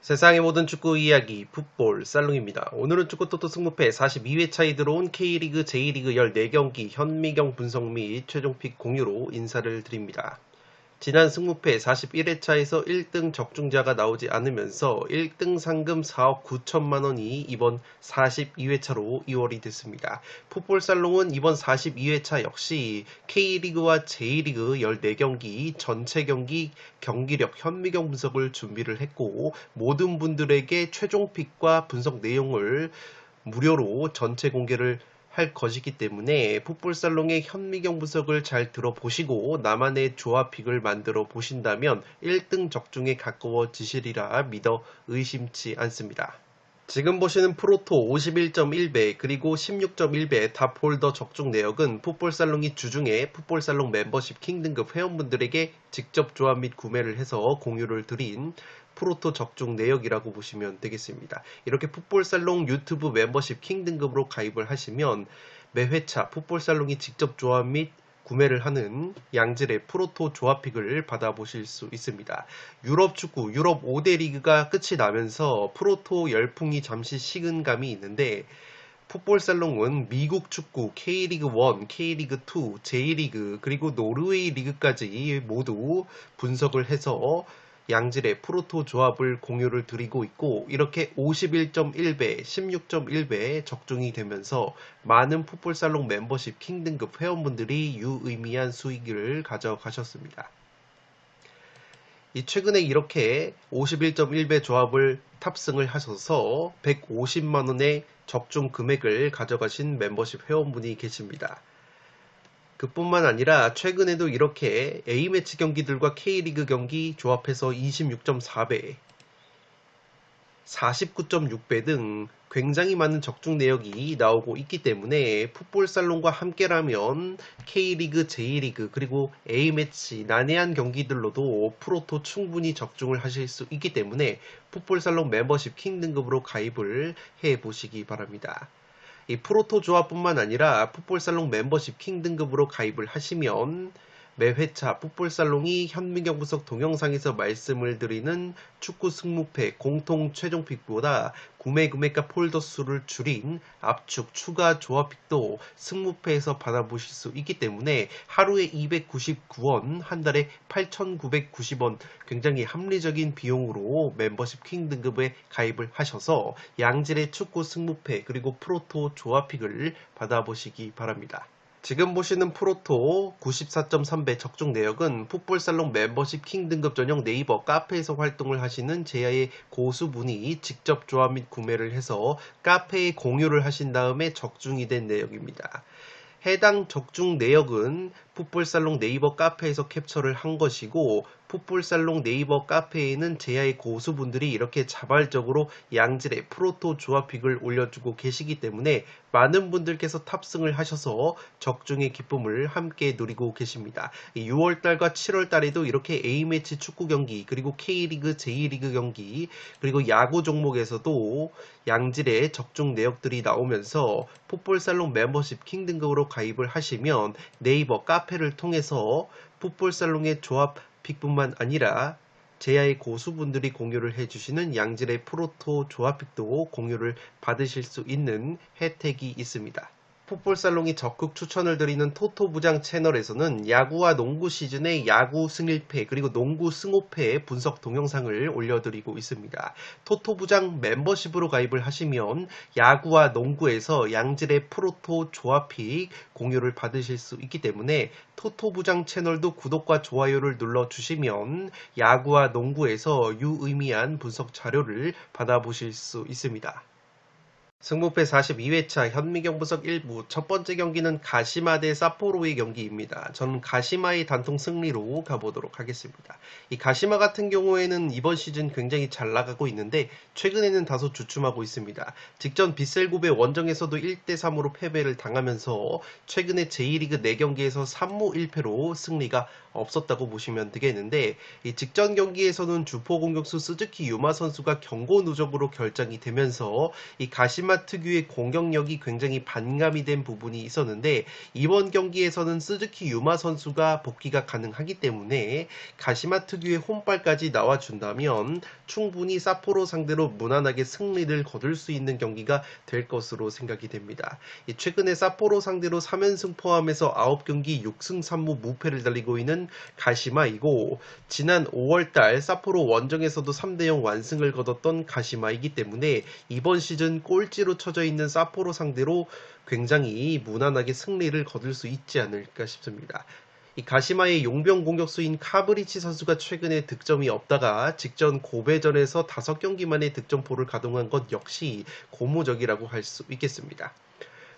세상의 모든 축구 이야기 풋볼 살롱입니다. 오늘은 축구토토 승무패 42회 차에 들어온 K리그, J리그 14경기 현미경 분석 및 최종픽 공유로 인사를 드립니다. 지난 승무패 41회차에서 1등 적중자가 나오지 않으면서 1등 상금 4억 9천만 원이 이번 42회차로 이월이 됐습니다. 풋볼살롱은 이번 42회차 역시 K리그와 J리그 14경기 전체 경기 경기력 현미경 분석을 준비를 했고 모든 분들에게 최종픽과 분석 내용을 무료로 전체 공개를 할 것이기 때문에 풋볼살롱의 현미경 분석을 잘 들어보시고 나만의 조합픽을 만들어 보신다면 1등 적중에 가까워지시리라 믿어 의심치 않습니다. 지금 보시는 프로토 51.1배 그리고 16.1배 탑홀더 적중 내역은 풋볼살롱이 주중에 풋볼살롱 멤버십 킹등급 회원분들에게 직접 조합 및 구매를 해서 공유를 드린 프로토 적중 내역이라고 보시면 되겠습니다. 이렇게 풋볼살롱 유튜브 멤버십 킹등급으로 가입을 하시면 매 회차 풋볼살롱이 직접 조합 및 구매를 하는 양질의 프로토 조합픽을 받아보실 수 있습니다. 유럽 축구, 유럽 5대 리그가 끝이 나면서 프로토 열풍이 잠시 식은 감이 있는데 풋볼살롱은 미국 축구, K리그 1, K리그 2, J리그 그리고 노르웨이 리그까지 모두 분석을 해서 양질의 프로토 조합을 공유를 드리고 있고 이렇게 51.1배, 16.1배 적중이 되면서 많은 풋볼살롱 멤버십 킹등급 회원분들이 유의미한 수익을 가져가셨습니다. 최근에 이렇게 51.1배 조합을 탑승을 하셔서 150만원의 적중 금액을 가져가신 멤버십 회원분이 계십니다. 그뿐만 아니라 최근에도 이렇게 A매치 경기들과 K리그 경기 조합해서 26.4배, 49.6배 등 굉장히 많은 적중 내역이 나오고 있기 때문에 풋볼살롱과 함께라면 K리그, J리그 그리고 A매치 난해한 경기들로도 프로토 충분히 적중을 하실 수 있기 때문에 풋볼살롱 멤버십 킹등급으로 가입을 해보시기 바랍니다. 이 프로토 조합뿐만 아니라 풋볼살롱 멤버십 킹 등급으로 가입을 하시면 매 회차 풋볼살롱이 현미경 분석 동영상에서 말씀을 드리는 축구 승무패 공통 최종픽보다 구매 금액과 폴더 수를 줄인 압축 추가 조합픽도 승무패에서 받아보실 수 있기 때문에 하루에 299원, 한 달에 8,990원 굉장히 합리적인 비용으로 멤버십 킹 등급에 가입을 하셔서 양질의 축구 승무패 그리고 프로토 조합픽을 받아보시기 바랍니다. 지금 보시는 프로토 94.3배 적중 내역은 풋볼살롱 멤버십 킹 등급 전용 네이버 카페에서 활동을 하시는 제야의 고수분이 직접 조합 및 구매를 해서 카페에 공유를 하신 다음에 적중이 된 내역입니다. 해당 적중 내역은 풋볼살롱 네이버 카페에서 캡처를 한 것이고 풋볼살롱 네이버 카페에는 제야의 고수분들이 이렇게 자발적으로 양질의 프로토 조합픽을 올려주고 계시기 때문에 많은 분들께서 탑승을 하셔서 적중의 기쁨을 함께 누리고 계십니다. 6월달과 7월달에도 이렇게 A매치 축구 경기 그리고 K리그, J리그 경기 그리고 야구 종목에서도 양질의 적중 내역들이 나오면서 풋볼살롱 멤버십 킹 등급으로 가입을 하시면 네이버 카페를 통해서 풋볼살롱의 조합 픽뿐만 아니라 제야의 고수분들이 공유를 해주시는 양질의 프로토 조합픽도 공유를 받으실 수 있는 혜택이 있습니다. 풋볼살롱이 적극 추천을 드리는 토토부장 채널에서는 야구와 농구 시즌의 야구 승일패 그리고 농구 승호패의 분석 동영상을 올려드리고 있습니다. 토토부장 멤버십으로 가입을 하시면 야구와 농구에서 양질의 프로토 조합픽 공유를 받으실 수 있기 때문에 토토부장 채널도 구독과 좋아요를 눌러주시면 야구와 농구에서 유의미한 분석 자료를 받아보실 수 있습니다. 승부패 42회차 현미경부석 1부 첫 번째 경기는 가시마 대 사포로의 경기입니다. 저는 가시마의 단통 승리로 가보도록 하겠습니다. 이 가시마 같은 경우에는 이번 시즌 굉장히 잘 나가고 있는데 최근에는 다소 주춤하고 있습니다. 직전 빗셀굽의 원정에서도 1대3으로 패배를 당하면서 최근에 제2리그 4경기에서 3무 1패로 승리가 없었다고 보시면 되겠는데, 이 직전 경기에서는 주포 공격수 스즈키 유마 선수가 경고 누적으로 결장이 되면서 이 가시마 특유의 공격력이 굉장히 반감이 된 부분이 있었는데, 이번 경기에서는 스즈키 유마 선수가 복귀가 가능하기 때문에 가시마 특유의 홈발까지 나와준다면 충분히 사포로 상대로 무난하게 승리를 거둘 수 있는 경기가 될 것으로 생각이 됩니다. 최근에 사포로 상대로 3연승 포함해서 9경기 6승 3무 무패를 달리고 있는 가시마이고, 지난 5월달 사포로 원정에서도 3대0 완승을 거뒀던 가시마이기 때문에 이번 시즌 꼴찌로 쳐져 있는 사포로 상대로 굉장히 무난하게 승리를 거둘 수 있지 않을까 싶습니다. 이 가시마의 용병 공격수인 카브리치 선수가 최근에 득점이 없다가 직전 고베전에서 5경기 만에 득점포를 가동한 것 역시 고무적이라고 할 수 있겠습니다.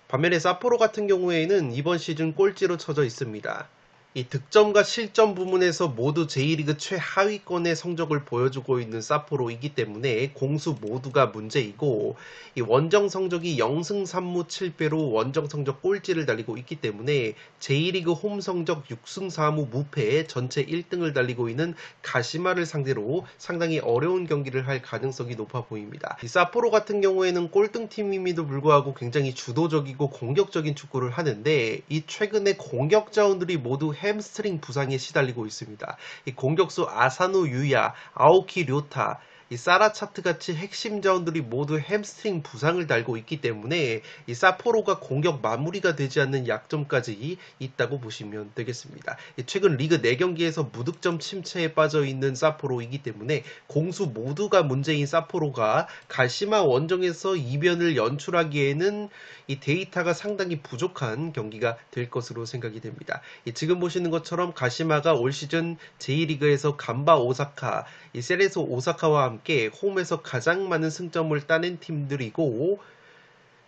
반면에 사포로 같은 경우에는 이번 시즌 꼴찌로 쳐져 있습니다. 이 득점과 실점 부문에서 모두 제1리그 최하위권의 성적을 보여주고 있는 사포로이기 때문에 공수 모두가 문제이고, 이 원정 성적이 0승 3무 7패로 원정 성적 꼴찌를 달리고 있기 때문에 제1리그 홈 성적 6승 4무 무패 전체 1등을 달리고 있는 가시마를 상대로 상당히 어려운 경기를 할 가능성이 높아 보입니다. 이 사포로 같은 경우에는 꼴등팀임에도 불구하고 굉장히 주도적이고 공격적인 축구를 하는데, 이 최근에 공격 자원들이 모두 햄스트링 부상에 시달리고 있습니다. 이 공격수 아사노 유야, 아오키 료타, 이 사라차트 같이 핵심 자원들이 모두 햄스트링 부상을 달고 있기 때문에 이 사포로가 공격 마무리가 되지 않는 약점까지 있다고 보시면 되겠습니다. 최근 리그 4경기에서 무득점 침체에 빠져 있는 사포로이기 때문에 공수 모두가 문제인 사포로가 가시마 원정에서 이변을 연출하기에는 이 데이터가 상당히 부족한 경기가 될 것으로 생각이 됩니다. 지금 보시는 것처럼 가시마가 올 시즌 제2리그에서 간바 오사카, 이 세레소 오사카와 함께 홈에서 가장 많은 승점을 따낸 팀들이고,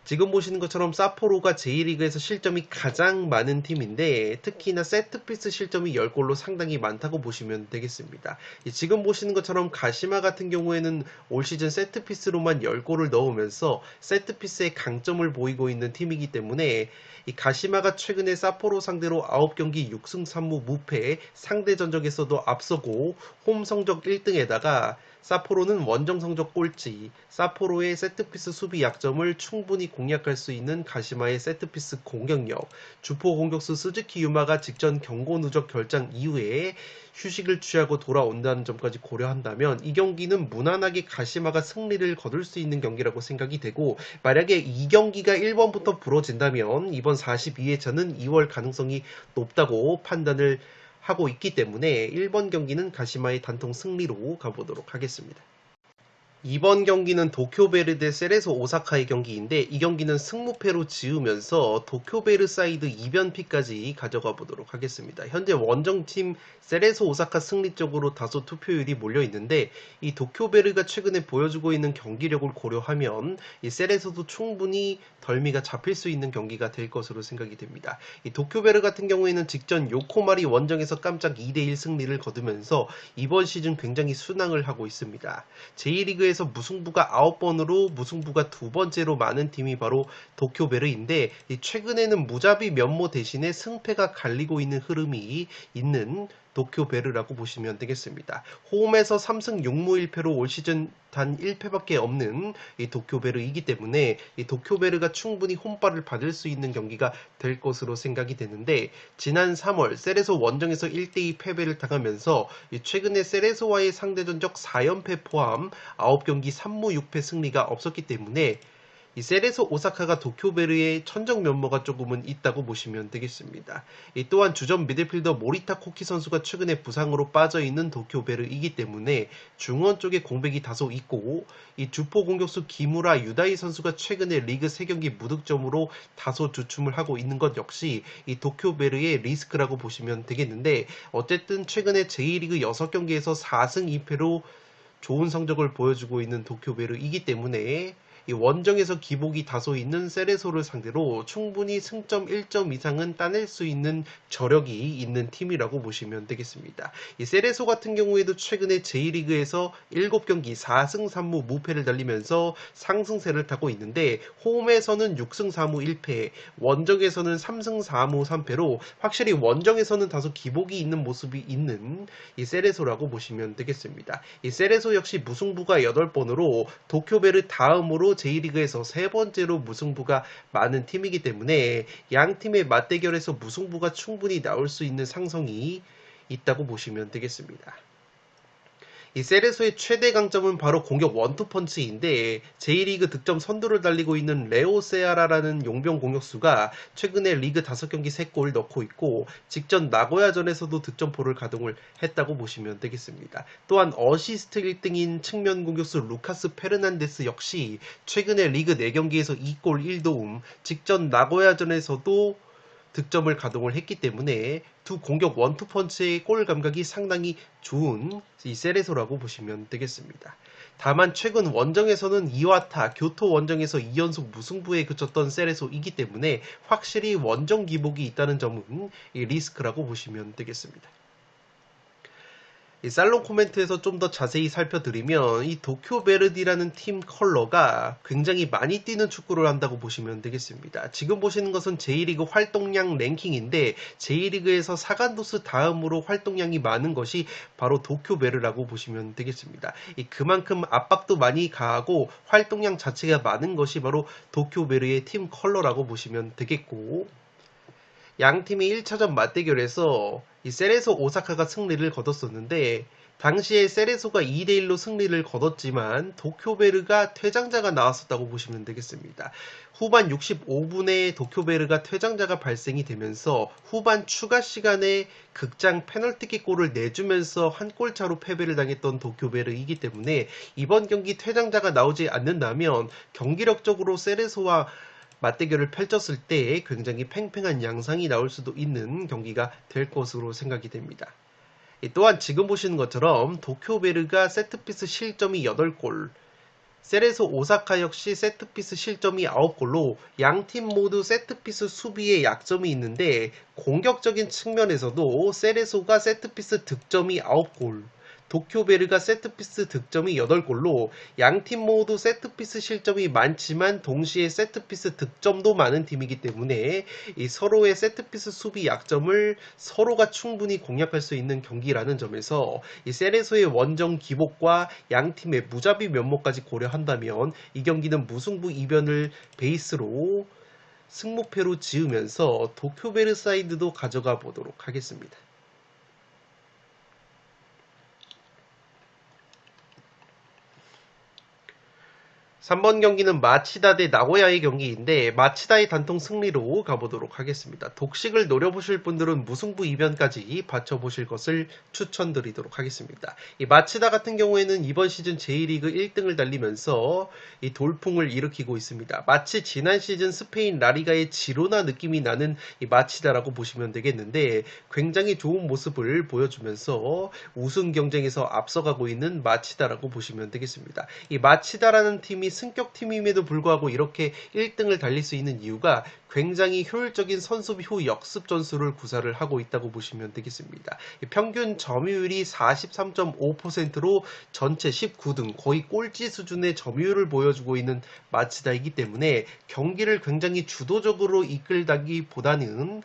지금 보시는 것처럼 사포로가 제1리그에서 실점이 가장 많은 팀인데 특히나 세트피스 실점이 10골로 상당히 많다고 보시면 되겠습니다. 지금 보시는 것처럼 가시마 같은 경우에는 올 시즌 세트피스로만 10골을 넣으면서 세트피스의 강점을 보이고 있는 팀이기 때문에 이 가시마가 최근에 사포로 상대로 9경기 6승 3무 무패, 상대 전적에서도 앞서고 홈 성적 1등에다가 사포로는 원정 성적 꼴찌, 사포로의 세트피스 수비 약점을 충분히 공략할 수 있는 가시마의 세트피스 공격력, 주포 공격수 스즈키 유마가 직전 경고 누적 결장 이후에 휴식을 취하고 돌아온다는 점까지 고려한다면 이 경기는 무난하게 가시마가 승리를 거둘 수 있는 경기라고 생각이 되고, 만약에 이 경기가 1번부터 부러진다면 이번 42회차는 2월 가능성이 높다고 판단을 하고 있기 때문에 1번 경기는 가시마의 단통 승리로 가보도록 하겠습니다. 이번 경기는 도쿄베르 대 세레소 오사카의 경기인데 이 경기는 승무패로 지으면서 도쿄베르 사이드 이변피까지 가져가 보도록 하겠습니다. 현재 원정팀 세레소 오사카 승리 쪽으로 다소 투표율이 몰려 있는데 이 도쿄베르가 최근에 보여주고 있는 경기력을 고려하면 이 세레소도 충분히 덜미가 잡힐 수 있는 경기가 될 것으로 생각이 됩니다. 이 도쿄베르 같은 경우에는 직전 요코마리 원정에서 깜짝 2대1 승리를 거두면서 이번 시즌 굉장히 순항을 하고 있습니다. 제1리그에서 무승부가 9번으로 무승부가 2번째로 많은 팀이 바로 도쿄베르인데 최근에는 무자비 면모 대신에 승패가 갈리고 있는 흐름이 있는 도쿄베르라고 보시면 되겠습니다. 홈에서 3승 6무 1패로 올 시즌 단 1패밖에 없는 이 도쿄베르이기 때문에 이 도쿄베르가 충분히 홈발을 받을 수 있는 경기가 될 것으로 생각이 되는데, 지난 3월 세레소 원정에서 1대2 패배를 당하면서 최근에 세레소와의 상대전적 4연패 포함 9경기 3무 6패 승리가 없었기 때문에 이 세레소 오사카가 도쿄베르의 천정 면모가 조금은 있다고 보시면 되겠습니다. 또한 주전 미드필더 모리타 코키 선수가 최근에 부상으로 빠져있는 도쿄베르이기 때문에 중원 쪽에 공백이 다소 있고, 이 주포 공격수 기무라 유다이 선수가 최근에 리그 3경기 무득점으로 다소 주춤을 하고 있는 것 역시 이 도쿄베르의 리스크라고 보시면 되겠는데, 어쨌든 최근에 제2리그 6경기에서 4승 2패로 좋은 성적을 보여주고 있는 도쿄베르이기 때문에 이 원정에서 기복이 다소 있는 세레소를 상대로 충분히 승점 1점 이상은 따낼 수 있는 저력이 있는 팀이라고 보시면 되겠습니다. 이 세레소 같은 경우에도 최근에 J리그에서 7경기 4승 3무 무패를 달리면서 상승세를 타고 있는데 홈에서는 6승 4무 1패, 원정에서는 3승 4무 3패로 확실히 원정에서는 다소 기복이 있는 모습이 있는 이 세레소라고 보시면 되겠습니다. 이 세레소 역시 무승부가 8번으로 도쿄베르 다음으로 J리그에서 세 번째로 무승부가 많은 팀이기 때문에 양 팀의 맞대결에서 무승부가 충분히 나올 수 있는 상성이 있다고 보시면 되겠습니다. 이 세레소의 최대 강점은 바로 공격 원투펀치인데 J리그 득점 선두를 달리고 있는 레오 세아라라는 용병 공격수가 최근에 리그 5경기 3골 넣고 있고 직전 나고야전에서도 득점포를 가동을 했다고 보시면 되겠습니다. 또한 어시스트 1등인 측면 공격수 루카스 페르난데스 역시 최근에 리그 4경기에서 2골 1도움, 직전 나고야전에서도 득점을 가동을 했기 때문에 두 공격 원투펀치의 골 감각이 상당히 좋은 이 세레소라고 보시면 되겠습니다. 다만 최근 원정에서는 이와타, 교토 원정에서 2연속 무승부에 그쳤던 세레소이기 때문에 확실히 원정 기복이 있다는 점은 이 리스크라고 보시면 되겠습니다. 이 살롱 코멘트에서 좀 더 자세히 살펴드리면 이 도쿄 베르디라는 팀 컬러가 굉장히 많이 뛰는 축구를 한다고 보시면 되겠습니다. 지금 보시는 것은 J리그 활동량 랭킹인데 J리그에서 사간도스 다음으로 활동량이 많은 것이 바로 도쿄 베르라고 보시면 되겠습니다. 그만큼 압박도 많이 가하고 활동량 자체가 많은 것이 바로 도쿄 베르의 팀 컬러라고 보시면 되겠고, 양 팀이 1차전 맞대결에서 이 세레소 오사카가 승리를 거뒀었는데 당시에 세레소가 2대1로 승리를 거뒀지만 도쿄베르가 퇴장자가 나왔었다고 보시면 되겠습니다. 후반 65분에 도쿄베르가 퇴장자가 발생이 되면서 후반 추가 시간에 극장 페널티킥 골을 내주면서 한 골차로 패배를 당했던 도쿄베르이기 때문에 이번 경기 퇴장자가 나오지 않는다면 경기력적으로 세레소와 맞대결을 펼쳤을 때 굉장히 팽팽한 양상이 나올 수도 있는 경기가 될 것으로 생각이 됩니다. 또한 지금 보시는 것처럼 도쿄베르가 세트피스 실점이 8골, 세레소 오사카 역시 세트피스 실점이 9골로 양 팀 모두 세트피스 수비에 약점이 있는데 공격적인 측면에서도 세레소가 세트피스 득점이 9골, 도쿄베르가 세트피스 득점이 8골로 양 팀 모두 세트피스 실점이 많지만 동시에 세트피스 득점도 많은 팀이기 때문에 이 서로의 세트피스 수비 약점을 서로가 충분히 공략할 수 있는 경기라는 점에서 이 세레소의 원정 기복과 양 팀의 무자비 면모까지 고려한다면 이 경기는 무승부 이변을 베이스로 승무패로 지으면서 도쿄베르 사이드도 가져가 보도록 하겠습니다. 3번 경기는 마치다 대 나고야의 경기인데 마치다의 단통 승리로 가보도록 하겠습니다. 독식을 노려보실 분들은 무승부 이변까지 받쳐보실 것을 추천드리도록 하겠습니다. 이 마치다 같은 경우에는 이번 시즌 J리그 1등을 달리면서 이 돌풍을 일으키고 있습니다. 마치 지난 시즌 스페인 라리가의 지로나 느낌이 나는 이 마치다라고 보시면 되겠는데 굉장히 좋은 모습을 보여주면서 우승 경쟁에서 앞서가고 있는 마치다라고 보시면 되겠습니다. 이 마치다라는 팀이 승격팀임에도 불구하고 이렇게 1등을 달릴 수 있는 이유가 굉장히 효율적인 선수비 후 역습 전술을 구사를 하고 있다고 보시면 되겠습니다. 평균 점유율이 43.5%로 전체 19등 거의 꼴찌 수준의 점유율을 보여주고 있는 마치다이기 때문에 경기를 굉장히 주도적으로 이끌다기보다는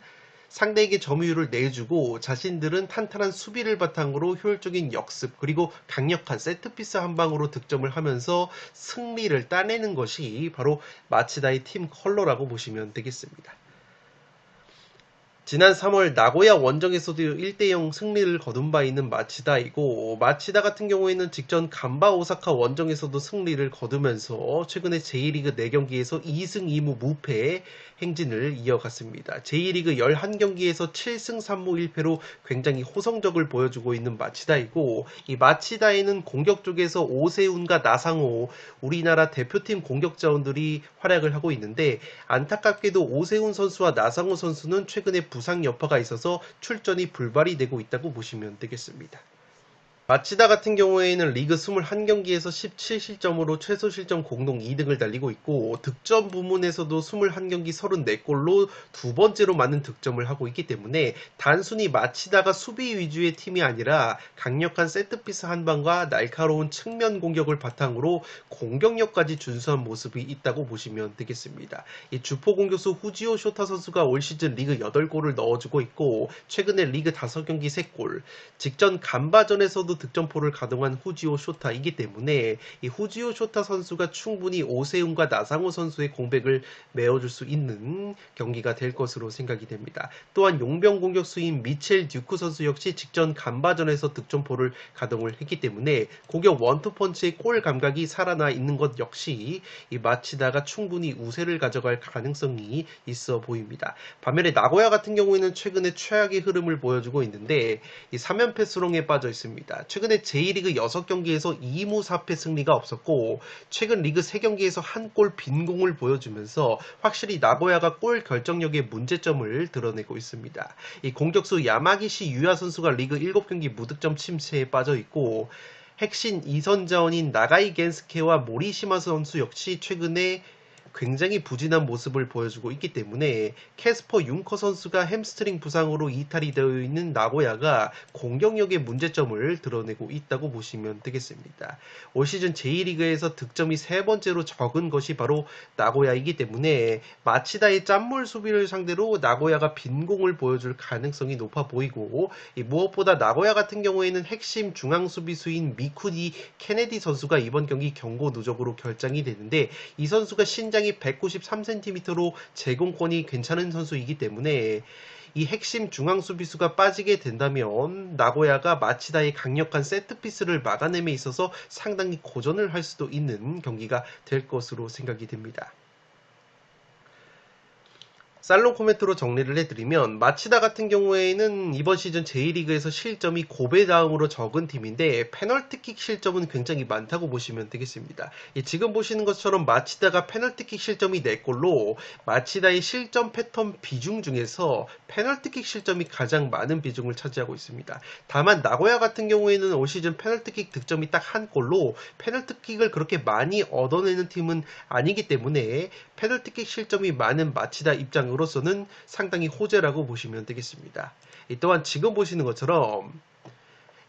상대에게 점유율을 내주고 자신들은 탄탄한 수비를 바탕으로 효율적인 역습 그리고 강력한 세트피스 한 방으로 득점을 하면서 승리를 따내는 것이 바로 마치다의 팀 컬러라고 보시면 되겠습니다. 지난 3월 나고야 원정에서도 1대0 승리를 거둔 바 있는 마치다이고 마치다 같은 경우에는 직전 간바 오사카 원정에서도 승리를 거두면서 최근에 J리그 4경기에서 2승 2무 무패 행진을 이어갔습니다. J리그 11경기에서 7승 3무 1패로 굉장히 호성적을 보여주고 있는 마치다이고 이 마치다에는 공격 쪽에서 오세훈과 나상호 우리나라 대표팀 공격자원들이 활약을 하고 있는데 안타깝게도 오세훈 선수와 나상호 선수는 최근에 부상 여파가 있어서 출전이 불발이 되고 있다고 보시면 되겠습니다. 마치다 같은 경우에는 리그 21경기에서 17실점으로 최소 실점 공동 2등을 달리고 있고 득점 부문에서도 21경기 34골로 두 번째로 많은 득점을 하고 있기 때문에 단순히 마치다가 수비 위주의 팀이 아니라 강력한 세트피스 한방과 날카로운 측면 공격을 바탕으로 공격력까지 준수한 모습이 있다고 보시면 되겠습니다. 이 주포 공격수 후지오 쇼타 선수가 올 시즌 리그 8골을 넣어주고 있고 최근에 리그 5경기 3골, 직전 간바전에서도 득점포를 가동한 후지오 쇼타이기 때문에 이 후지오 쇼타 선수가 충분히 오세훈과 나상호 선수의 공백을 메워줄 수 있는 경기가 될 것으로 생각이 됩니다. 또한 용병 공격수인 미첼 듀크 선수 역시 직전 간바전에서 득점포를 가동을 했기 때문에 공격 원투펀치의 골 감각이 살아나 있는 것 역시 이 마치다가 충분히 우세를 가져갈 가능성이 있어 보입니다. 반면에 나고야 같은 경우에는 최근에 최악의 흐름을 보여주고 있는데 이 3연패 수렁에 빠져 있습니다. 최근에 제1리그 6경기에서 2무 4패 승리가 없었고 최근 리그 3경기에서 한 골 빈공을 보여주면서 확실히 나고야가 골 결정력의 문제점을 드러내고 있습니다. 이 공격수 야마기시 유야 선수가 리그 7경기 무득점 침체에 빠져 있고 핵심 2선 자원인 나가이 겐스케와 모리시마 선수 역시 최근에 굉장히 부진한 모습을 보여주고 있기 때문에 캐스퍼 융커 선수가 햄스트링 부상으로 이탈이 되어 있는 나고야가 공격력의 문제점을 드러내고 있다고 보시면 되겠습니다. 올 시즌 제2리그에서 득점이 3번째로 적은 것이 바로 나고야이기 때문에 마치다의 짠물 수비를 상대로 나고야가 빈공을 보여줄 가능성이 높아 보이고 무엇보다 나고야 같은 경우에는 핵심 중앙 수비수인 미쿠디 케네디 선수가 이번 경기 경고 누적으로 결장이 되는데 이 선수가 신장이 193cm로 제공권이 괜찮은 선수이기 때문에 이 핵심 중앙 수비수가 빠지게 된다면 나고야가 마치다의 강력한 세트피스를 막아냄에 있어서 상당히 고전을 할 수도 있는 경기가 될 것으로 생각이 됩니다. 살롱 코멘트로 정리를 해드리면 마치다 같은 경우에는 이번 시즌 제1리그에서 실점이 고베 다음으로 적은 팀인데 페널티킥 실점은 굉장히 많다고 보시면 되겠습니다. 지금 보시는 것처럼 마치다가 페널티킥 실점이 4골로 마치다의 실점 패턴 비중 중에서 페널티킥 실점이 가장 많은 비중을 차지하고 있습니다. 다만 나고야 같은 경우에는 올 시즌 페널티킥 득점이 딱 한 골로 페널티킥을 그렇게 많이 얻어내는 팀은 아니기 때문에 페널티킥 실점이 많은 마치다 입장으로서는 상당히 호재라고 보시면 되겠습니다. 또한 지금 보시는 것처럼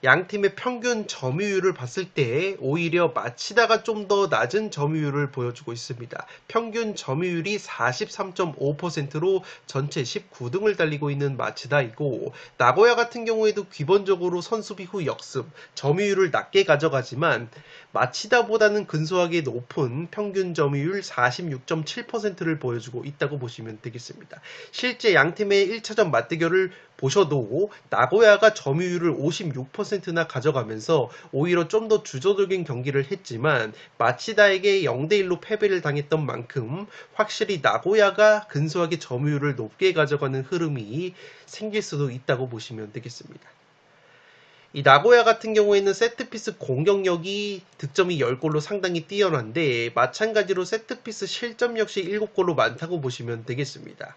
양 팀의 평균 점유율을 봤을 때 오히려 마치다가 좀 더 낮은 점유율을 보여주고 있습니다. 평균 점유율이 43.5%로 전체 19등을 달리고 있는 마치다이고 나고야 같은 경우에도 기본적으로 선수비 후 역습, 점유율을 낮게 가져가지만 마치다보다는 근소하게 높은 평균 점유율 46.7%를 보여주고 있다고 보시면 되겠습니다. 실제 양 팀의 1차전 맞대결을 보셔도 나고야가 점유율을 56%나 가져가면서 오히려 좀 더 주도적인 경기를 했지만 마치다에게 0대1로 패배를 당했던 만큼 확실히 나고야가 근소하게 점유율을 높게 가져가는 흐름이 생길 수도 있다고 보시면 되겠습니다. 이 나고야 같은 경우에는 세트피스 공격력이 득점이 10골로 상당히 뛰어난데 마찬가지로 세트피스 실점 역시 7골로 많다고 보시면 되겠습니다.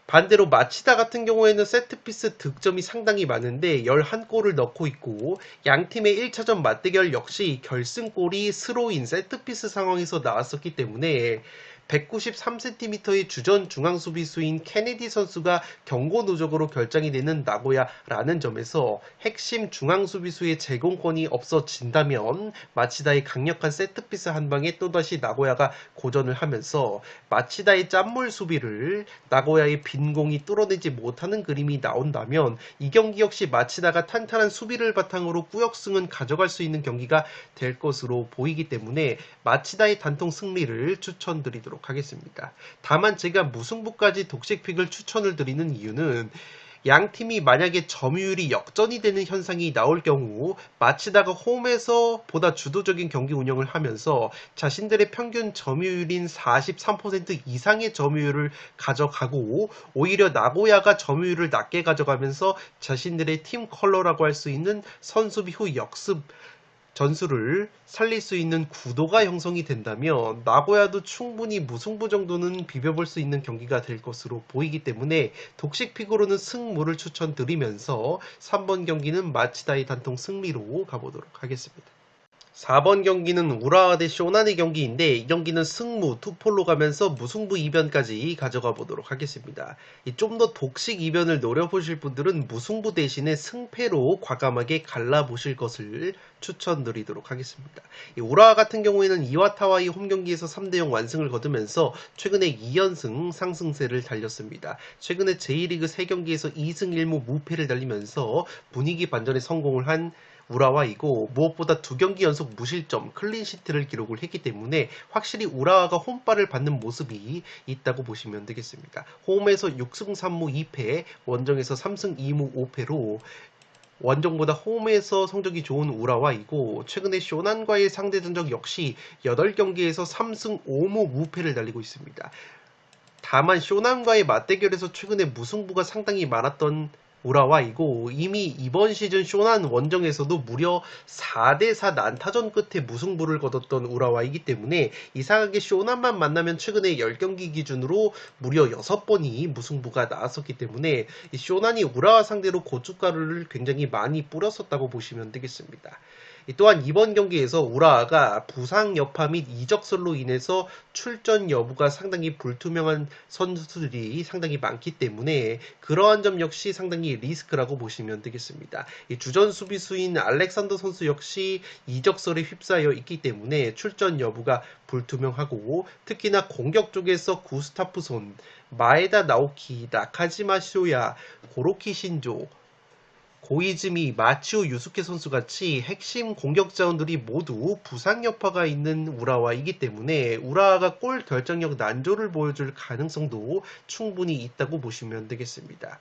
반대로 마치다 같은 경우에는 세트피스 득점이 상당히 많은데 11골을 넣고 있고 양팀의 1차전 맞대결 역시 결승골이 스로인 세트피스 상황에서 나왔었기 때문에 193cm의 주전 중앙 수비수인 케네디 선수가 경고 누적으로 결장이 되는 나고야라는 점에서 핵심 중앙 수비수의 제공권이 없어진다면 마치다의 강력한 세트피스 한 방에 또다시 나고야가 고전을 하면서 마치다의 짠물 수비를 나고야의 빈공이 뚫어내지 못하는 그림이 나온다면 이 경기 역시 마치다가 탄탄한 수비를 바탕으로 꾸역승은 가져갈 수 있는 경기가 될 것으로 보이기 때문에 마치다의 단통 승리를 추천드리도록 하겠습니다. 다만 제가 무승부까지 독식픽을 추천을 드리는 이유는 양 팀이 만약에 점유율이 역전이 되는 현상이 나올 경우 마치다가 홈에서 보다 주도적인 경기 운영을 하면서 자신들의 평균 점유율인 43% 이상의 점유율을 가져가고 오히려 나고야가 점유율을 낮게 가져가면서 자신들의 팀 컬러라고 할 수 있는 선수비 후 역습 전술을 살릴 수 있는 구도가 형성이 된다면 나고야도 충분히 무승부 정도는 비벼볼 수 있는 경기가 될 것으로 보이기 때문에 독식픽으로는 승무를 추천드리면서 3번 경기는 마치다의 단통 승리로 가보도록 하겠습니다. 4번 경기는 우라와 대 쇼난의 경기인데 이 경기는 승무, 투폴로 가면서 무승부 이변까지 가져가 보도록 하겠습니다. 좀 더 독식 이변을 노려보실 분들은 무승부 대신에 승패로 과감하게 갈라보실 것을 추천드리도록 하겠습니다. 우라와 같은 경우에는 이와타와의 홈 경기에서 3대0 완승을 거두면서 최근에 2연승 상승세를 달렸습니다. 최근에 제1리그 3경기에서 2승 1무 무패를 달리면서 분위기 반전에 성공을 한 우라와이고 무엇보다 2경기 연속 무실점 클린시트를 기록을 했기 때문에 확실히 우라와가 홈발을 받는 모습이 있다고 보시면 되겠습니다. 홈에서 6승 3무 2패, 원정에서 3승 2무 5패로 원정보다 홈에서 성적이 좋은 우라와이고 최근에 쇼난과의 상대 전적 역시 8경기에서 3승 5무 무패를 달리고 있습니다. 다만 쇼난과의 맞대결에서 최근에 무승부가 상당히 많았던 우라와이고 이미 이번 시즌 쇼난 원정에서도 무려 4대4 난타전 끝에 무승부를 거뒀던 우라와이기 때문에 이상하게 쇼난만 만나면 최근에 10경기 기준으로 무려 6번이 무승부가 나왔었기 때문에 이 쇼난이 우라와 상대로 고춧가루를 굉장히 많이 뿌렸었다고 보시면 되겠습니다. 또한 이번 경기에서 우라와가 부상 여파 및 이적설로 인해서 출전 여부가 상당히 불투명한 선수들이 상당히 많기 때문에 그러한 점 역시 상당히 리스크라고 보시면 되겠습니다. 주전 수비수인 알렉산더 선수 역시 이적설에 휩싸여 있기 때문에 출전 여부가 불투명하고 특히나 공격 쪽에서 구스타프손, 마에다 나오키, 나카지마 쇼야, 고로키 신조, 고이즈미, 마치오 유스케 선수같이 핵심 공격 자원들이 모두 부상 여파가 있는 우라와이기 때문에 우라와가 골 결정력 난조를 보여줄 가능성도 충분히 있다고 보시면 되겠습니다.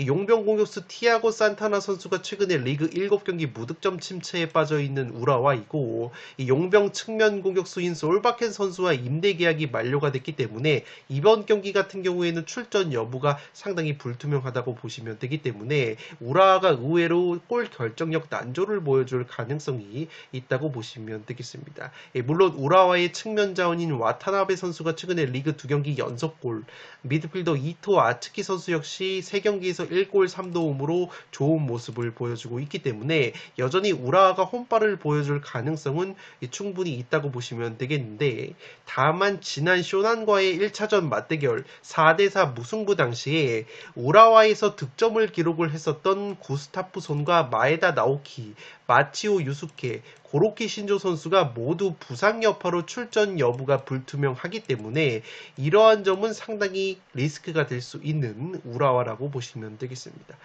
용병 공격수 티아고 산타나 선수가 최근에 리그 7경기 무득점 침체에 빠져있는 우라와이고 용병 측면 공격수인 솔바켄 선수와 임대 계약이 만료가 됐기 때문에 이번 경기 같은 경우에는 출전 여부가 상당히 불투명하다고 보시면 되기 때문에 우라와가 의외로 골 결정력 난조를 보여줄 가능성이 있다고 보시면 되겠습니다. 물론 우라와의 측면 자원인 와타나베 선수가 최근에 리그 2경기 연속골, 미드필더 이토 아츠키 선수 역시 3경기에서 1골 3도움으로 좋은 모습을 보여주고 있기 때문에 여전히 우라와가 홈발을 보여줄 가능성은 충분히 있다고 보시면 되겠는데 다만 지난 쇼난과의 1차전 맞대결 4대4 무승부 당시에 우라와에서 득점을 기록을 했었던 구스타프손과 마에다 나오키, 마치오 유스케, 고로키 신조 선수가 모두 부상 여파로 출전 여부가 불투명하기 때문에 이러한 점은 상당히 리스크가 될 수 있는 우라와라고 보시면 되겠습니다.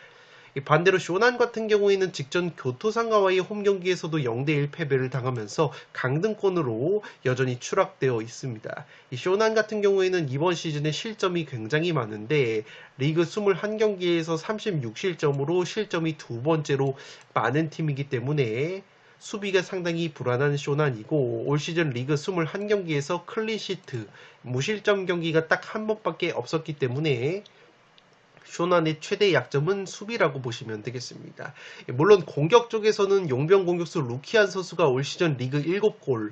반대로 쇼난 같은 경우에는 직전 교토상가와의 홈 경기에서도 0대1 패배를 당하면서 강등권으로 여전히 추락되어 있습니다. 이 쇼난 같은 경우에는 이번 시즌에 실점이 굉장히 많은데 리그 21경기에서 36실점으로 실점이 2번째로 많은 팀이기 때문에 수비가 상당히 불안한 쇼난이고 올 시즌 리그 21경기에서 클린시트, 무실점 경기가 딱 한 번밖에 없었기 때문에 쇼난의 최대 약점은 수비라고 보시면 되겠습니다. 물론 공격 쪽에서는 용병 공격수 루키안 선수가 올 시즌 리그 7골,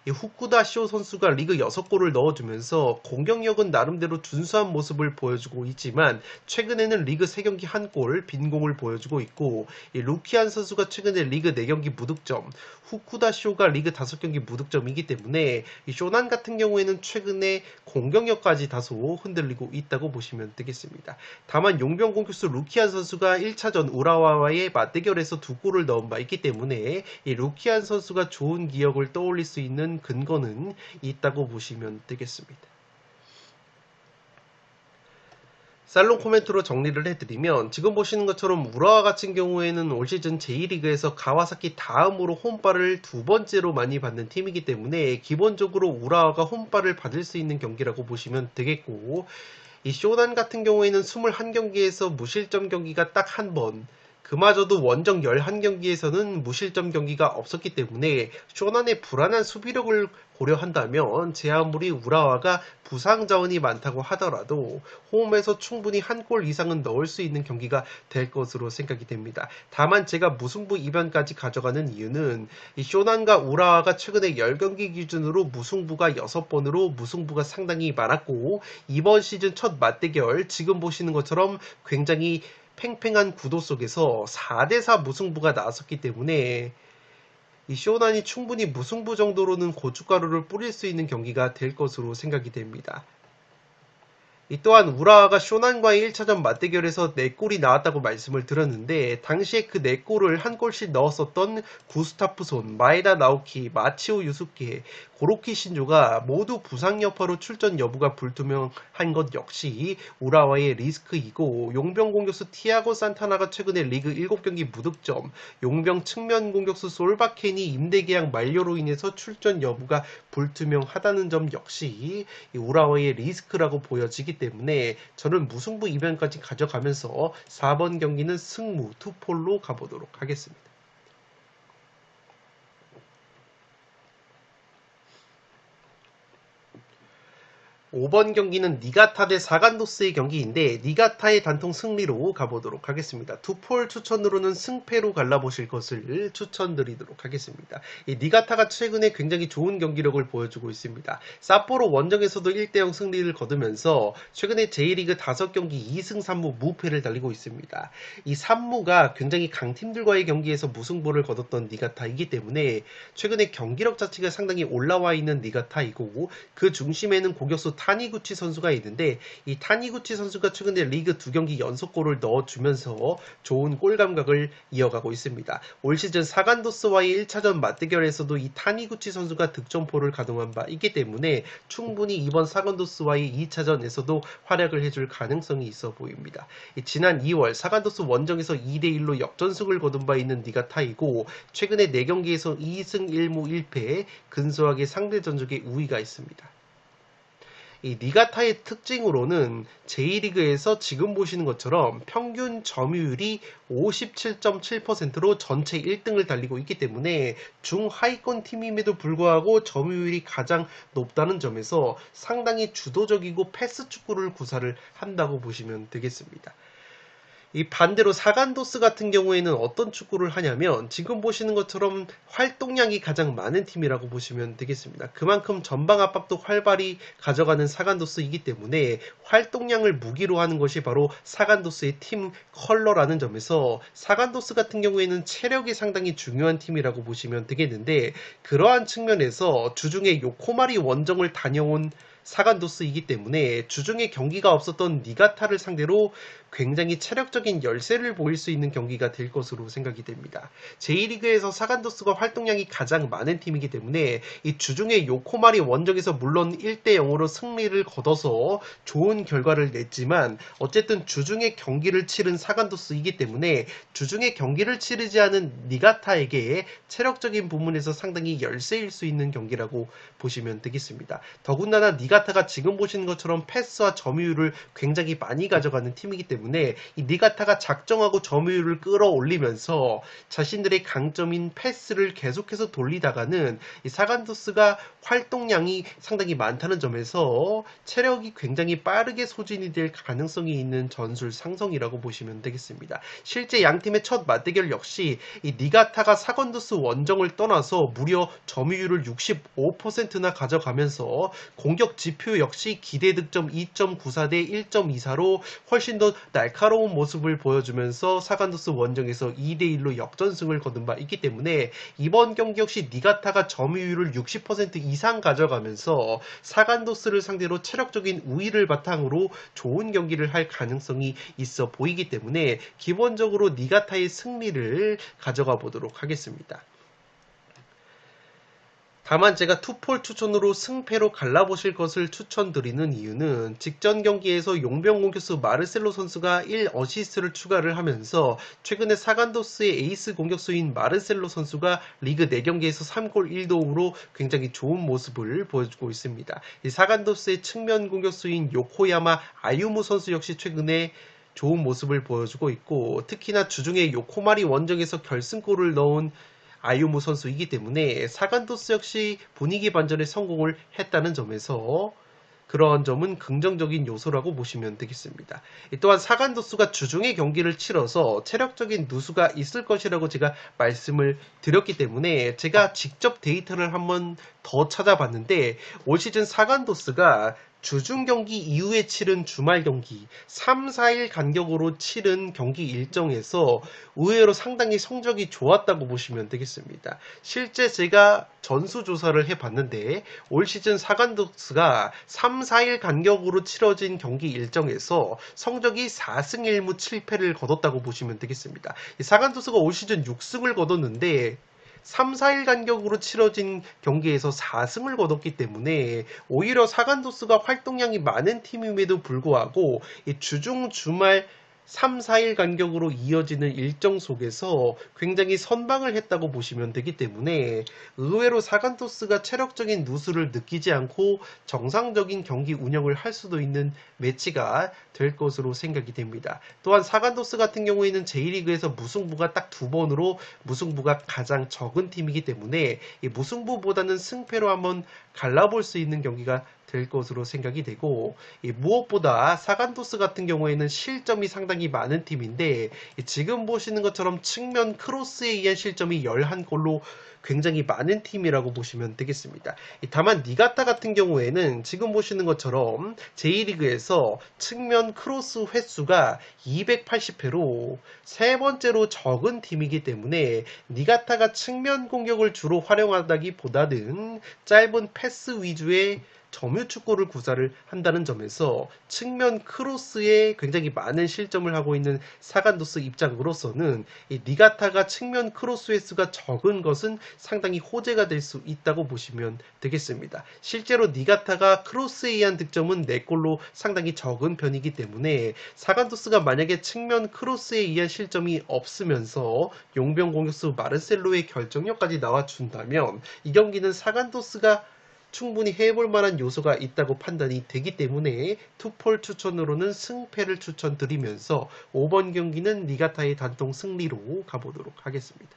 후쿠다 시오 선수가 리그 6골을 넣어주면서 공격력은 나름대로 준수한 모습을 보여주고 있지만 최근에는 리그 3경기 1골 빈공을 보여주고 있고 루키안 선수가 최근에 리그 4경기 무득점, 후쿠다 시오가 리그 5경기 무득점이기 때문에 쇼난 같은 경우에는 최근에 공격력까지 다소 흔들리고 있다고 보시면 되겠습니다. 다만 용병 공격수 루키안 선수가 1차전 우라와와의 맞대결에서 2골을 넣은 바 있기 때문에 이 루키안 선수가 좋은 기억을 떠올릴 수 있는 근거는 있다고 보시면 되겠습니다. 살롱 코멘트로 정리를 해드리면 지금 보시는 것처럼 우라와 같은 경우에는 올 시즌 제1리그에서 가와사키 다음으로 홈발을 2번째로 많이 받는 팀이기 때문에 기본적으로 우라와가 홈발을 받을 수 있는 경기라고 보시면 되겠고 이 쇼난 같은 경우에는 21경기에서 무실점 경기가 딱 한 번, 그마저도 원정 11경기에서는 무실점 경기가 없었기 때문에 쇼난의 불안한 수비력을 고려한다면 제 아무리 우라와가 부상 자원이 많다고 하더라도 홈에서 충분히 한 골 이상은 넣을 수 있는 경기가 될 것으로 생각이 됩니다. 다만 제가 무승부 이변까지 가져가는 이유는 이 쇼난과 우라와가 최근에 10경기 기준으로 무승부가 6번으로 무승부가 상당히 많았고 이번 시즌 첫 맞대결 지금 보시는 것처럼 굉장히 팽팽한 구도 속에서 4대4 무승부가 나왔었기 때문에 이 쇼난이 충분히 무승부 정도로는 고춧가루를 뿌릴 수 있는 경기가 될 것으로 생각이 됩니다. 이 또한 우라와가 쇼난과의 1차전 맞대결에서 4골이 나왔다고 말씀을 드렸는데 당시에 그 4골을 한 골씩 넣었었던 구스타프손, 마에다 나오키, 마치오 유스케, 고로키 신조가 모두 부상 여파로 출전 여부가 불투명한 것 역시 우라와의 리스크이고 용병 공격수 티아고 산타나가 최근에 리그 7경기 무득점, 용병 측면 공격수 솔바켄이 임대 계약 만료로 인해서 출전 여부가 불투명하다는 점 역시 우라와의 리스크라고 보여지기 때문에 저는 무승부 이변까지 가져가면서 4번 경기는 승무 투폴로 가보도록 하겠습니다. 5번 경기는 니가타 대 사간도스의 경기인데 니가타의 단통 승리로 가보도록 하겠습니다. 투폴 추천으로는 승패로 갈라보실 것을 추천드리도록 하겠습니다. 이 니가타가 최근에 굉장히 좋은 경기력을 보여주고 있습니다. 삿포로 원정에서도 1대0 승리를 거두면서 최근에 J리그 5경기 2승 3무 무패를 달리고 있습니다. 이 3무가 굉장히 강팀들과의 경기에서 무승부를 거뒀던 니가타이기 때문에 최근에 경기력 자체가 상당히 올라와 있는 니가타이고 그 중심에는 공격수 타니구치 선수가 있는데 이 타니구치 선수가 최근에 리그 2경기 연속골을 넣어주면서 좋은 골 감각을 이어가고 있습니다. 올 시즌 사간도스와의 1차전 맞대결에서도 이 타니구치 선수가 득점포를 가동한 바 있기 때문에 충분히 이번 사간도스와의 2차전에서도 활약을 해줄 가능성이 있어 보입니다. 지난 2월 사간도스 원정에서 2대1로 역전승을 거둔 바 있는 니가타이고 최근에 4경기에서 2승 1무 1패 근소하게 상대 전적에 우위가 있습니다. 이 니가타의 특징으로는 J리그에서 지금 보시는 것처럼 평균 점유율이 57.7%로 전체 1등을 달리고 있기 때문에 중하위권 팀임에도 불구하고 점유율이 가장 높다는 점에서 상당히 주도적이고 패스 축구를 구사를 한다고 보시면 되겠습니다. 이 반대로 사간도스 같은 경우에는 어떤 축구를 하냐면 지금 보시는 것처럼 활동량이 가장 많은 팀이라고 보시면 되겠습니다. 그만큼 전방 압박도 활발히 가져가는 사간도스이기 때문에 활동량을 무기로 하는 것이 바로 사간도스의 팀 컬러라는 점에서 사간도스 같은 경우에는 체력이 상당히 중요한 팀이라고 보시면 되겠는데 그러한 측면에서 주중에 요코마리 원정을 다녀온 사간도스이기 때문에 주중에 경기가 없었던 니가타를 상대로 굉장히 체력적인 열세를 보일 수 있는 경기가 될 것으로 생각이 됩니다. J리그에서 사간도스가 활동량이 가장 많은 팀이기 때문에 이 주중에 요코마리 원정에서 물론 1대0으로 승리를 거둬서 좋은 결과를 냈지만 어쨌든 주중에 경기를 치른 사간도스이기 때문에 주중에 경기를 치르지 않은 니가타에게 체력적인 부분에서 상당히 열세일 수 있는 경기라고 보시면 되겠습니다. 더군다나 니가타가 지금 보시는 것처럼 패스와 점유율을 굉장히 많이 가져가는 팀이기 때문에 이 니가타가 작정하고 점유율을 끌어올리면서 자신들의 강점인 패스를 계속해서 돌리다가는 이 사간도스가 활동량이 상당히 많다는 점에서 체력이 굉장히 빠르게 소진이 될 가능성이 있는 전술 상성이라고 보시면 되겠습니다. 실제 양팀의 첫 맞대결 역시 이 니가타가 사간도스 원정을 떠나서 무려 점유율을 65%나 가져가면서 공격 지표 역시 기대 득점 2.94 대 1.24로 훨씬 더 날카로운 모습을 보여주면서 사간도스 원정에서 2대1로 역전승을 거둔 바 있기 때문에 이번 경기 역시 니가타가 점유율을 60% 이상 가져가면서 사간도스를 상대로 체력적인 우위를 바탕으로 좋은 경기를 할 가능성이 있어 보이기 때문에 기본적으로 니가타의 승리를 가져가 보도록 하겠습니다. 다만 제가 투폴 추천으로 승패로 갈라보실 것을 추천드리는 이유는 직전 경기에서 용병 공격수 마르셀로 선수가 1어시스트를 추가를 하면서 최근에 사간도스의 에이스 공격수인 마르셀로 선수가 리그 4경기에서 3골 1도움으로 굉장히 좋은 모습을 보여주고 있습니다. 이 사간도스의 측면 공격수인 요코야마 아유무 선수 역시 최근에 좋은 모습을 보여주고 있고, 특히나 주중에 요코마리 원정에서 결승골을 넣은 아유무 선수이기 때문에 사간도스 역시 분위기 반전에 성공을 했다는 점에서 그런 점은 긍정적인 요소라고 보시면 되겠습니다. 또한 사간도스가 주중에 경기를 치러서 체력적인 누수가 있을 것이라고 제가 말씀을 드렸기 때문에 제가 직접 데이터를 한번 더 찾아봤는데, 올 시즌 사간도스가 주중 경기 이후에 치른 주말 경기 3, 4일 간격으로 치른 경기 일정에서 의외로 상당히 성적이 좋았다고 보시면 되겠습니다. 실제 제가 전수조사를 해봤는데 올 시즌 사간도스가 3, 4일 간격으로 치러진 경기 일정에서 성적이 4승 1무 7패를 거뒀다고 보시면 되겠습니다. 사간도스가 올 시즌 6승을 거뒀는데 3, 4일 간격으로 치러진 경기에서 4승을 거뒀기 때문에 오히려 사간도스가 활동량이 많은 팀임에도 불구하고 이 주중 주말 3, 4일 간격으로 이어지는 일정 속에서 굉장히 선방을 했다고 보시면 되기 때문에 의외로 사간토스가 체력적인 누수를 느끼지 않고 정상적인 경기 운영을 할 수도 있는 매치가 될 것으로 생각이 됩니다. 또한 사간토스 같은 경우에는 J리그에서 무승부가 딱 2번으로 무승부가 가장 적은 팀이기 때문에 이 무승부보다는 승패로 한번 갈라볼 수 있는 경기가 될 것으로 생각이 되고, 무엇보다 사간토스 같은 경우에는 실점이 상당히 많은 팀인데 지금 보시는 것처럼 측면 크로스에 의한 실점이 11골로 굉장히 많은 팀이라고 보시면 되겠습니다. 다만 니가타 같은 경우에는 지금 보시는 것처럼 J리그에서 측면 크로스 횟수가 280회로 세 번째로 적은 팀이기 때문에 니가타가 측면 공격을 주로 활용하다기보다는 짧은 패스 위주의 점유축구를 구사를 한다는 점에서 측면 크로스에 굉장히 많은 실점을 하고 있는 사간도스 입장으로서는 이 니가타가 측면 크로스 횟수가 적은 것은 상당히 호재가 될 수 있다고 보시면 되겠습니다. 실제로 니가타가 크로스에 의한 득점은 4골로 상당히 적은 편이기 때문에 사간도스가 만약에 측면 크로스에 의한 실점이 없으면서 용병 공격수 마르셀로의 결정력까지 나와준다면 이 경기는 사간도스가 충분히 해볼 만한 요소가 있다고 판단이 되기 때문에 투폴 추천으로는 승패를 추천드리면서 5번 경기는 니가타의 단통 승리로 가보도록 하겠습니다.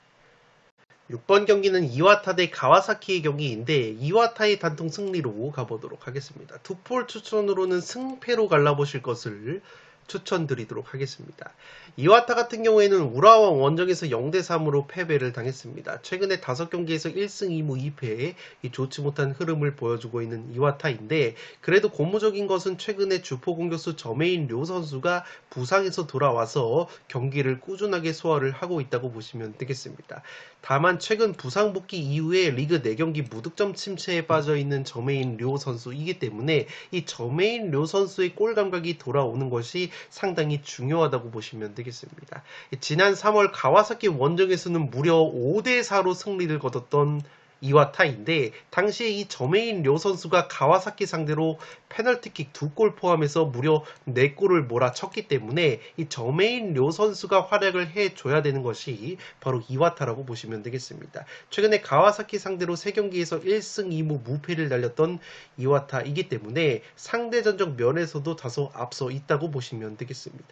6번 경기는 이와타 대 가와사키의 경기인데 이와타의 단통 승리로 가보도록 하겠습니다. 투폴 추천으로는 승패로 갈라보실 것을 추천드리도록 하겠습니다. 이와타 같은 경우에는 우라와 원정에서 0대3으로 패배를 당했습니다. 최근에 5경기에서 1승 2무 2패 좋지 못한 흐름을 보여주고 있는 이와타인데, 그래도 고무적인 것은 최근에 주포 공격수 저메인 료 선수가 부상에서 돌아와서 경기를 꾸준하게 소화를 하고 있다고 보시면 되겠습니다. 다만 최근 부상 복귀 이후에 리그 4경기 무득점 침체에 빠져있는 저메인 료 선수이기 때문에 이 저메인 료 선수의 골 감각이 돌아오는 것이 상당히 중요하다고 보시면 되겠습니다. 지난 3월 가와사키 원정에서는 무려 5대4로 승리를 거뒀던 이와타인데 당시에 이 저메인 료 선수가 가와사키 상대로 페널티킥 2골 포함해서 무려 4골을 몰아쳤기 때문에 이 저메인 료 선수가 활약을 해줘야 되는 것이 바로 이와타라고 보시면 되겠습니다. 최근에 가와사키 상대로 3경기에서 1승 2무 무패를 날렸던 이와타이기 때문에 상대전적 면에서도 다소 앞서 있다고 보시면 되겠습니다.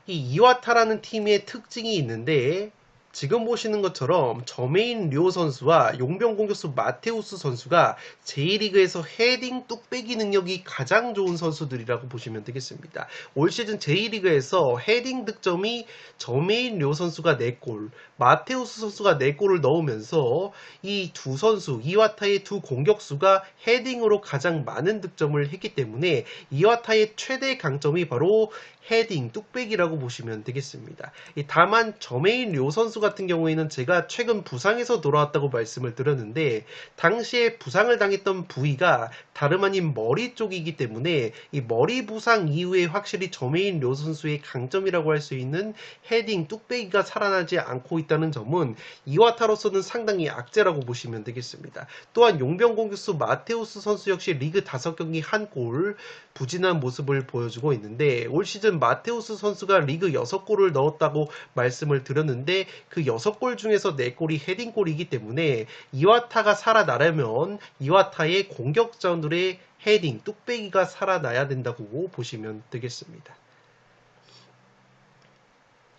이 이와타라는 팀의 특징이 있는데 지금 보시는 것처럼 저메인 료 선수와 용병 공격수 마테우스 선수가 J리그에서 헤딩 뚝배기 능력이 가장 좋은 선수들이라고 보시면 되겠습니다. 올 시즌 J리그에서 헤딩 득점이 저메인 료 선수가 4골, 마테우스 선수가 4골을 넣으면서 이 두 선수, 이와타의 두 공격수가 헤딩으로 가장 많은 득점을 했기 때문에 이와타의 최대 강점이 바로 헤딩, 뚝배기라고 보시면 되겠습니다. 다만 저메인 료 선수 같은 경우에는 제가 최근 부상에서 돌아왔다고 말씀을 드렸는데 당시에 부상을 당했던 부위가 다름 아닌 머리 쪽이기 때문에 이 머리 부상 이후에 확실히 저메인 료 선수의 강점이라고 할 수 있는 헤딩, 뚝배기가 살아나지 않고 있다는 점은 이와타로서는 상당히 악재라고 보시면 되겠습니다. 또한 용병 공격수 마테우스 선수 역시 리그 5경기 1골 부진한 모습을 보여주고 있는데 올 시즌 마테우스 선수가 리그 6골을 넣었다고 말씀을 드렸는데 그 6골 중에서 4골이 헤딩골이기 때문에 이와타가 살아나려면 이와타의 공격자들의 헤딩, 뚝배기가 살아나야 된다고 보시면 되겠습니다.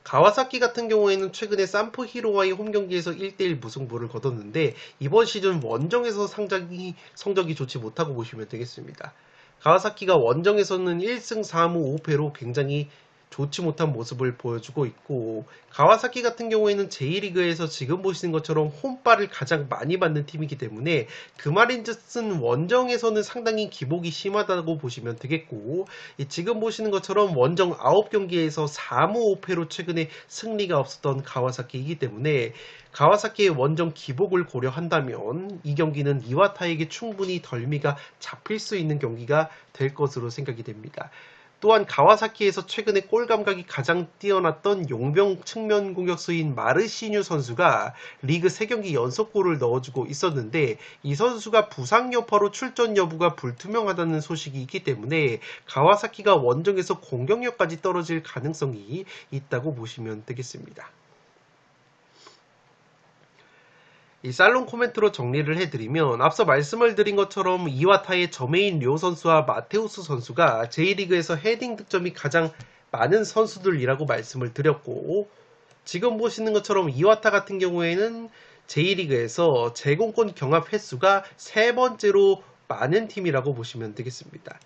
가와사키 같은 경우에는 최근에 산포 히로와의 홈경기에서 1대1 무승부를 거뒀는데 이번 시즌 원정에서 성적이 좋지 못하고 보시면 되겠습니다. 가와사키가 원정에서는 1승 4무 5패로 굉장히 좋지 못한 모습을 보여주고 있고, 가와사키 같은 경우에는 J리그에서 지금 보시는 것처럼 홈발을 가장 많이 받는 팀이기 때문에 그 말인즉슨 원정에서는 상당히 기복이 심하다고 보시면 되겠고, 지금 보시는 것처럼 원정 9경기에서 4무 5패로 최근에 승리가 없었던 가와사키이기 때문에 가와사키의 원정 기복을 고려한다면 이 경기는 이와타에게 충분히 덜미가 잡힐 수 있는 경기가 될 것으로 생각이 됩니다. 또한 가와사키에서 최근에 골 감각이 가장 뛰어났던 용병 측면 공격수인 마르시뉴 선수가 리그 3경기 연속골을 넣어주고 있었는데 이 선수가 부상 여파로 출전 여부가 불투명하다는 소식이 있기 때문에 가와사키가 원정에서 공격력까지 떨어질 가능성이 있다고 보시면 되겠습니다. 이 살롱 코멘트로 정리를 해드리면 앞서 말씀을 드린 것처럼 이와타의 저메인 료 선수와 마테우스 선수가 J리그에서 헤딩 득점이 가장 많은 선수들이라고 말씀을 드렸고, 지금 보시는 것처럼 이와타 같은 경우에는 J리그에서 제공권 경합 횟수가 3번째로 많은 팀이라고 보시면 되겠습니다.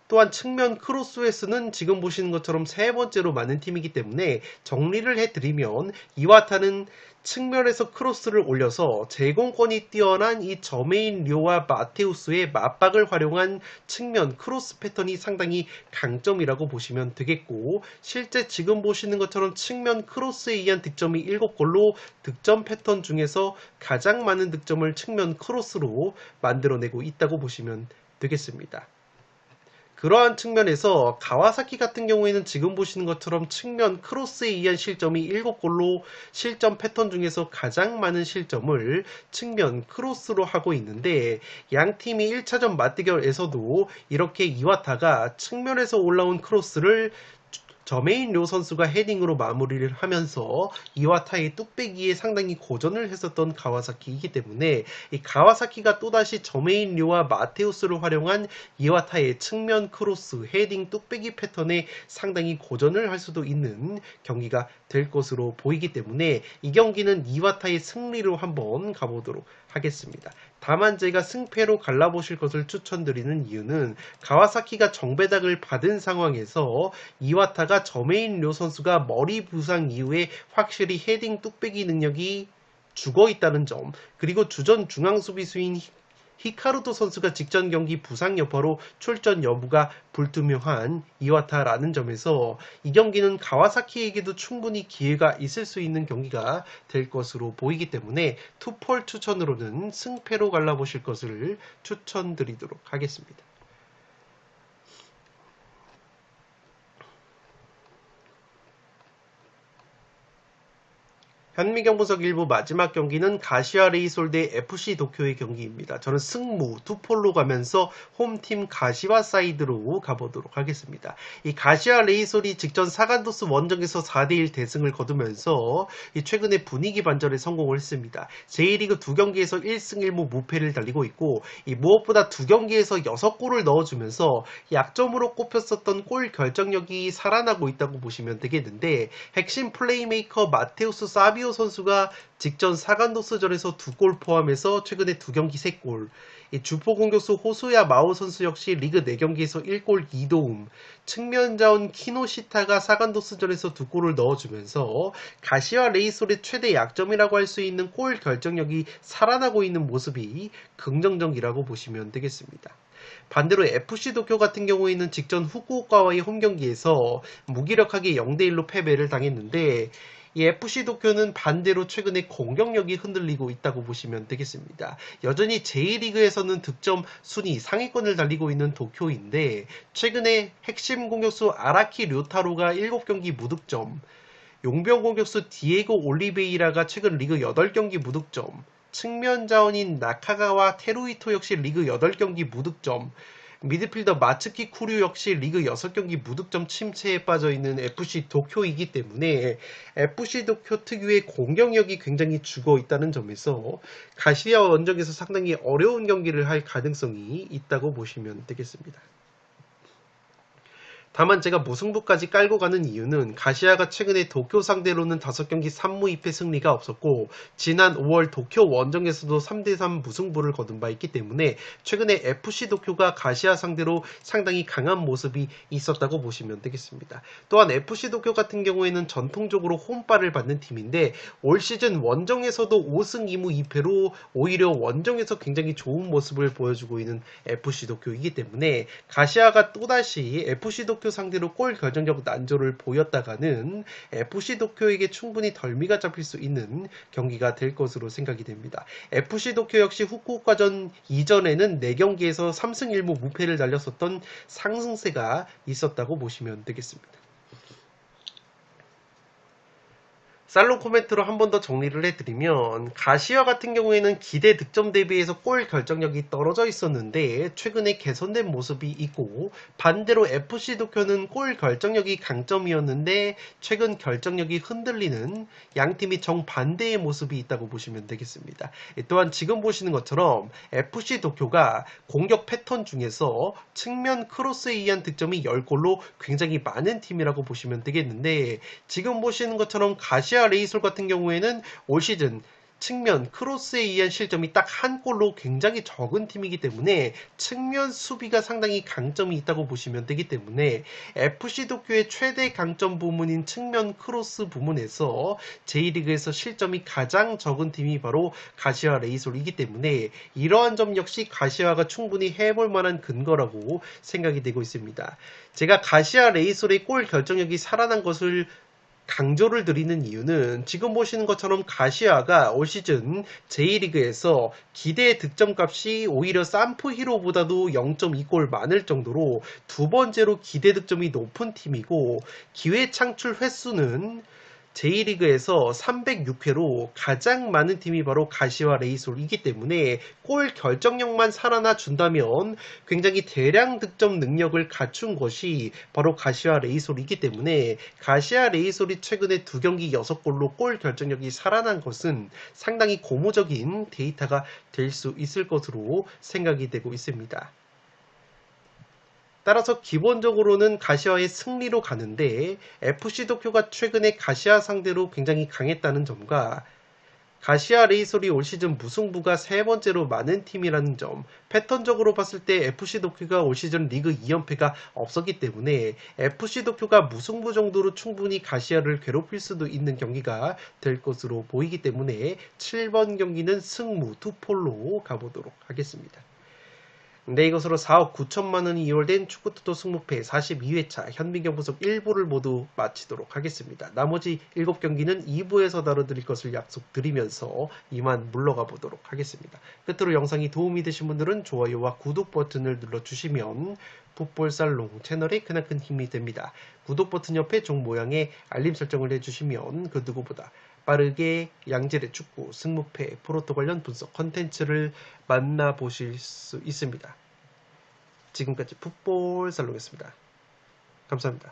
또한 측면 크로스 횟수는 지금 보시는 것처럼 3번째로 많은 팀이기 때문에 정리를 해드리면 이와타는 측면에서 크로스를 올려서 제공권이 뛰어난 이 저메인 료와 마테우스의 맞박을 활용한 측면 크로스 패턴이 상당히 강점이라고 보시면 되겠고, 실제 지금 보시는 것처럼 측면 크로스에 의한 득점이 7골로 득점 패턴 중에서 가장 많은 득점을 측면 크로스로 만들어내고 있다고 보시면 되겠습니다. 그러한 측면에서 가와사키 같은 경우에는 지금 보시는 것처럼 측면 크로스에 의한 실점이 7골로 실점 패턴 중에서 가장 많은 실점을 측면 크로스로 하고 있는데, 양 팀이 1차전 맞대결에서도 이렇게 이와타가 측면에서 올라온 크로스를 저메인 료 선수가 헤딩으로 마무리를 하면서 이와타의 뚝배기에 상당히 고전을 했었던 가와사키이기 때문에 이 가와사키가 또다시 저메인 료와 마테우스를 활용한 이와타의 측면 크로스 헤딩 뚝배기 패턴에 상당히 고전을 할 수도 있는 경기가 될 것으로 보이기 때문에 이 경기는 이와타의 승리로 한번 가보도록 하겠습니다. 다만 제가 승패로 갈라보실 것을 추천드리는 이유는 가와사키가 정배닥을 받은 상황에서 이와타가 저메인 료 선수가 머리 부상 이후에 확실히 헤딩 뚝배기 능력이 죽어 있다는 점, 그리고 주전 중앙 수비수인 히카루토 선수가 직전 경기 부상 여파로 출전 여부가 불투명한 이와타라는 점에서 이 경기는 가와사키에게도 충분히 기회가 있을 수 있는 경기가 될 것으로 보이기 때문에 투폴 추천으로는 승패로 갈라보실 것을 추천드리도록 하겠습니다. 현미경 분석 일부 마지막 경기는 가시아 레이솔 대 FC 도쿄의 경기입니다. 저는 승무 투폴로 가면서 홈팀 가시와 사이드로 가보도록 하겠습니다. 이 가시아 레이솔이 직전 사간도스 원정에서 4대1 대승을 거두면서 최근에 분위기 반전에 성공을 했습니다. J리그 2경기에서 1승 1무 무패를 달리고 있고, 무엇보다 2경기에서 6골을 넣어주면서 약점으로 꼽혔었던 골 결정력이 살아나고 있다고 보시면 되겠는데, 핵심 플레이메이커 마테우스 사비오 선수가 직전 사간도스전에서 2골 포함해서 최근에 2경기 3골, 주포 공격수 호소야 마오 선수 역시 리그 4경기에서 1골 2도움, 측면 자원 키노시타가 사간도스전에서 2골을 넣어주면서 가시와 레이솔의 최대 약점이라고 할 수 있는 골 결정력이 살아나고 있는 모습이 긍정적이라고 보시면 되겠습니다. 반대로 FC 도쿄 같은 경우에는 직전 후쿠오카와의 홈경기에서 무기력하게 0대1로 패배를 당했는데, 이 FC 도쿄는 반대로 최근에 공격력이 흔들리고 있다고 보시면 되겠습니다. 여전히 J리그에서는 득점 순위 상위권을 달리고 있는 도쿄인데, 최근에 핵심 공격수 아라키 료타로가 7경기 무득점, 용병 공격수 디에고 올리베이라가 최근 리그 8경기 무득점, 측면 자원인 나카가와 테루이토 역시 리그 8경기 무득점, 미드필더 마츠키 쿠류 역시 리그 6경기 무득점 침체에 빠져있는 FC 도쿄이기 때문에 FC 도쿄 특유의 공격력이 굉장히 죽어있다는 점에서 가시아 원정에서 상당히 어려운 경기를 할 가능성이 있다고 보시면 되겠습니다. 다만 제가 무승부까지 깔고 가는 이유는 가시아가 최근에 도쿄 상대로는 5경기 3무 2패 승리가 없었고 지난 5월 도쿄 원정에서도 3대3 무승부를 거둔 바 있기 때문에 최근에 FC 도쿄가 가시아 상대로 상당히 강한 모습이 있었다고 보시면 되겠습니다. 또한 FC 도쿄 같은 경우에는 전통적으로 홈발을 받는 팀인데 올 시즌 원정에서도 5승 2무 2패로 오히려 원정에서 굉장히 좋은 모습을 보여주고 있는 FC 도쿄이기 때문에 가시아가 또다시 FC 도쿄 상대로 골 결정적 난조를 보였다가는 FC 도쿄에게 충분히 덜미가 잡힐 수 있는 경기가 될 것으로 생각이 됩니다. FC 도쿄 역시 후쿠오카전 이전에는 4경기에서 3승 1무 무패를 달렸었던 상승세가 있었다고 보시면 되겠습니다. 살롱 코멘트로 한 번 더 정리를 해드리면 가시아 같은 경우에는 기대 득점 대비해서 골 결정력이 떨어져 있었는데 최근에 개선된 모습이 있고 반대로 FC 도쿄는 골 결정력이 강점이었는데 최근 결정력이 흔들리는 양팀이 정반대의 모습이 있다고 보시면 되겠습니다. 또한 지금 보시는 것처럼 FC 도쿄가 공격 패턴 중에서 측면 크로스에 의한 득점이 10골로 굉장히 많은 팀이라고 보시면 되겠는데 지금 보시는 것처럼 가시아 레이솔 같은 경우에는 올 시즌 측면 크로스에 의한 실점이 딱 한 골로 굉장히 적은 팀이기 때문에 측면 수비가 상당히 강점이 있다고 보시면 되기 때문에 FC 도쿄의 최대 강점 부문인 측면 크로스 부문에서 J리그에서 실점이 가장 적은 팀이 바로 가시아 레이솔이기 때문에 이러한 점 역시 가시아가 충분히 해볼 만한 근거라고 생각이 되고 있습니다. 제가 가시아 레이솔의 골 결정력이 살아난 것을 강조를 드리는 이유는 지금 보시는 것처럼 가시아가 올 시즌 J리그에서 기대 득점값이 오히려 산프 히로보다도 0.2골 많을 정도로 두 번째로 기대 득점이 높은 팀이고 기회 창출 횟수는 J리그에서 306회로 가장 많은 팀이 바로 가시와 레이솔이기 때문에 골 결정력만 살아나 준다면 굉장히 대량 득점 능력을 갖춘 것이 바로 가시와 레이솔이기 때문에 가시아 레이솔이 최근에 2경기 6골로 골 결정력이 살아난 것은 상당히 고무적인 데이터가 될 수 있을 것으로 생각이 되고 있습니다. 따라서 기본적으로는 가시아의 승리로 가는데 FC 도쿄가 최근에 가시아 상대로 굉장히 강했다는 점과 가시아 레이솔이 올 시즌 무승부가 3번째로 많은 팀이라는 점, 패턴적으로 봤을 때 FC 도쿄가 올 시즌 리그 2연패가 없었기 때문에 FC 도쿄가 무승부 정도로 충분히 가시아를 괴롭힐 수도 있는 경기가 될 것으로 보이기 때문에 7번 경기는 승무 투폴로 가보도록 하겠습니다. 네, 이것으로 4억 9천만원이 이월된 축구투토 승무패 42회차 현민경 분석 1부를 모두 마치도록 하겠습니다. 나머지 7경기는 2부에서 다뤄드릴 것을 약속드리면서 이만 물러가 보도록 하겠습니다. 끝으로 영상이 도움이 되신 분들은 좋아요와 구독 버튼을 눌러주시면 풋볼살롱 채널에 크나큰 힘이 됩니다. 구독 버튼 옆에 종 모양의 알림 설정을 해주시면 그 누구보다 빠르게 양질의 축구, 승무패, 프로토 관련 분석 컨텐츠를 만나보실 수 있습니다. 지금까지 풋볼살롱이었습니다. 감사합니다.